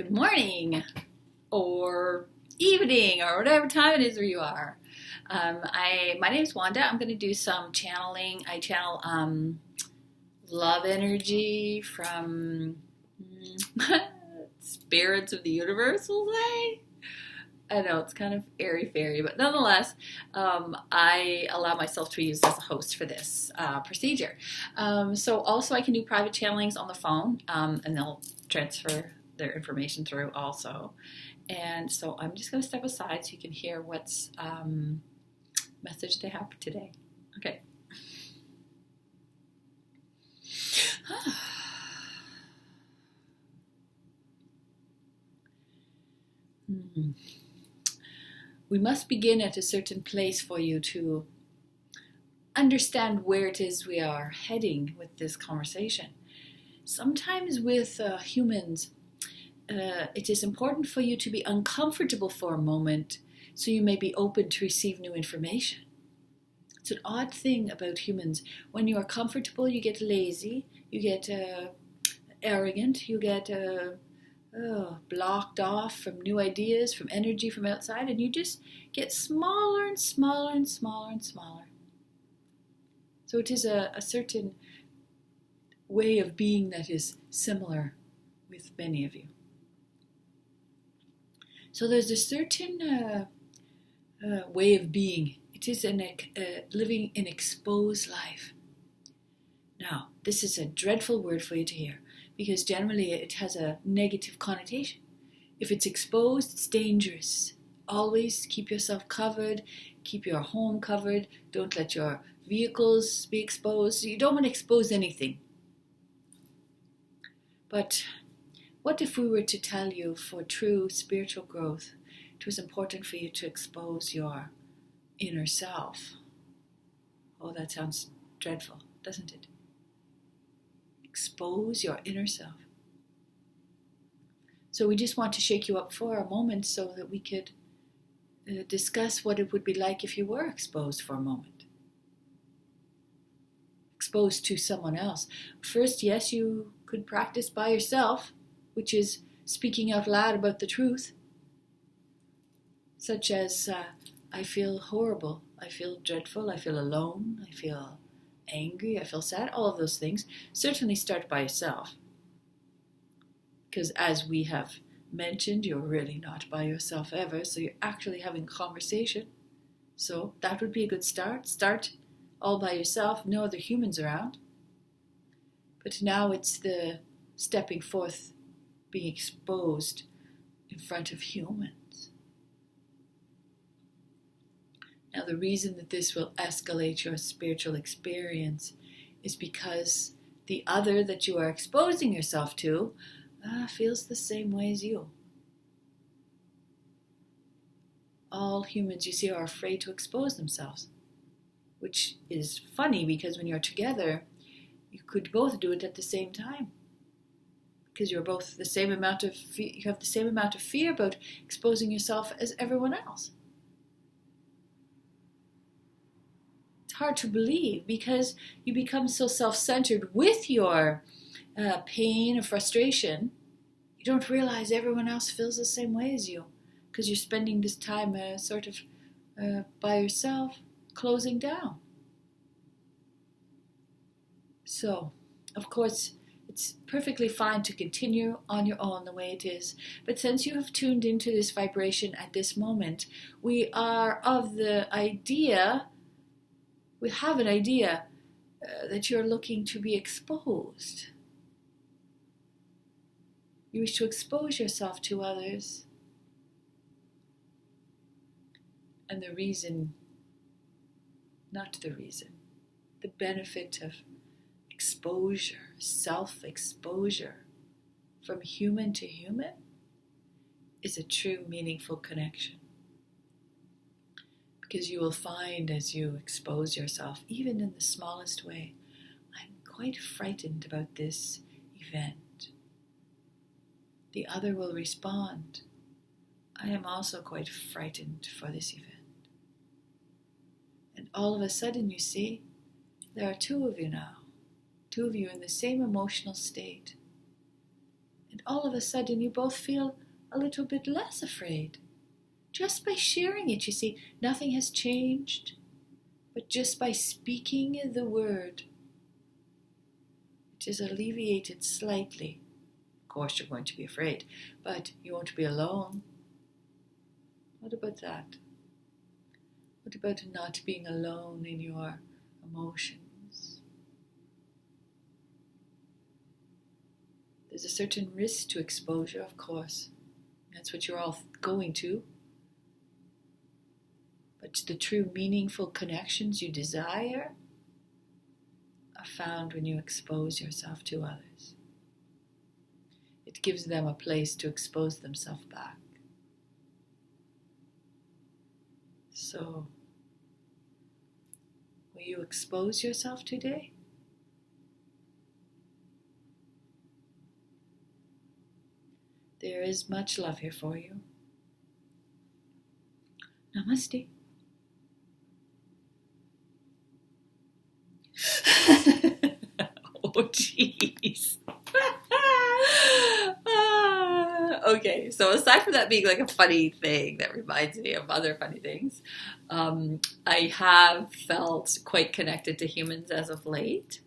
Good morning, or evening, or whatever time it is where you are. My name is Wanda. I'm going to do some channeling. I channel love energy from spirits of the universe, we'll say. I know it's kind of airy-fairy, but nonetheless, I allow myself to be used as a host for this procedure. So also I can do private channelings on the phone, and they'll transfer their information through also. And so I'm just going to step aside so you can hear what's message they have for today. Okay. We must begin at a certain place for you to understand where it is we are heading with this conversation. Sometimes with humans, it is important for you to be uncomfortable for a moment so you may be open to receive new information. It's an odd thing about humans. When you are comfortable, you get lazy, you get arrogant, you get blocked off from new ideas, from energy from outside, and you just get smaller and smaller and smaller and smaller. So it is a certain way of being that is similar with many of you. So there's a certain way of being. It is living an exposed life. Now, this is a dreadful word for you to hear, because generally it has a negative connotation. If it's exposed, it's dangerous. Always keep yourself covered, keep your home covered, don't let your vehicles be exposed. You don't want to expose anything. But what if we were to tell you for true spiritual growth, it was important for you to expose your inner self? Oh, that sounds dreadful, doesn't it? Expose your inner self. So we just want to shake you up for a moment so that we could discuss what it would be like if you were exposed for a moment. Exposed to someone else. First, yes, you could practice by yourself, which is speaking out loud about the truth, such as, I feel horrible, I feel dreadful, I feel alone, I feel angry, I feel sad, all of those things. Certainly start by yourself. Because as we have mentioned, you're really not by yourself ever, so you're actually having a conversation. So that would be a good start. Start all by yourself, no other humans around. But now it's the stepping forth, being exposed in front of humans. Now, the reason that this will escalate your spiritual experience is because the other that you are exposing yourself to feels the same way as you. All humans, you see, are afraid to expose themselves, which is funny because when you're together, you could both do it at the same time. Because you're both the same amount of you have the same amount of fear about exposing yourself as everyone else. It's hard to believe because you become so self-centered with your pain and frustration. You don't realize everyone else feels the same way as you because you're spending this time sort of by yourself, closing down. So, of course, it's perfectly fine to continue on your own the way it is. But since you have tuned into this vibration at this moment, we are of the idea, we have an idea that you're looking to be exposed. You wish to expose yourself to others. And the reason, not the reason, the benefit of exposure, self-exposure from human to human is a true meaningful connection. Because you will find as you expose yourself, even in the smallest way, I'm quite frightened about this event. The other will respond, I am also quite frightened for this event. And all of a sudden, you see, there are two of you now. Two of you in the same emotional state. And And all of a sudden, you both feel a little bit less afraid. Just by sharing it, you see, nothing has changed. But just by speaking the word, it is alleviated slightly. Of course, you're going to be afraid, but you won't be alone. What about that? What about not being alone in your emotions? There's a certain risk to exposure, of course. That's what you're all going to. But the true meaningful connections you desire are found when you expose yourself to others. It gives them a place to expose themselves back. So, will you expose yourself today? There is much love here for you. Namaste. Oh, jeez. Okay, so aside from that being like a funny thing that reminds me of other funny things, I have felt quite connected to humans as of late,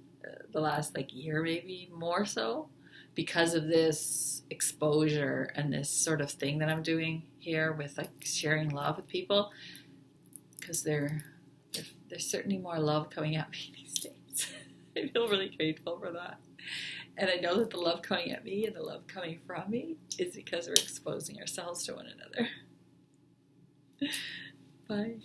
the last year maybe more so, because of this exposure and this sort of thing that I'm doing here with sharing love with people, because there's certainly more love coming at me these days. I feel really grateful for that. And I know that the love coming at me and the love coming from me is because we're exposing ourselves to one another. Bye.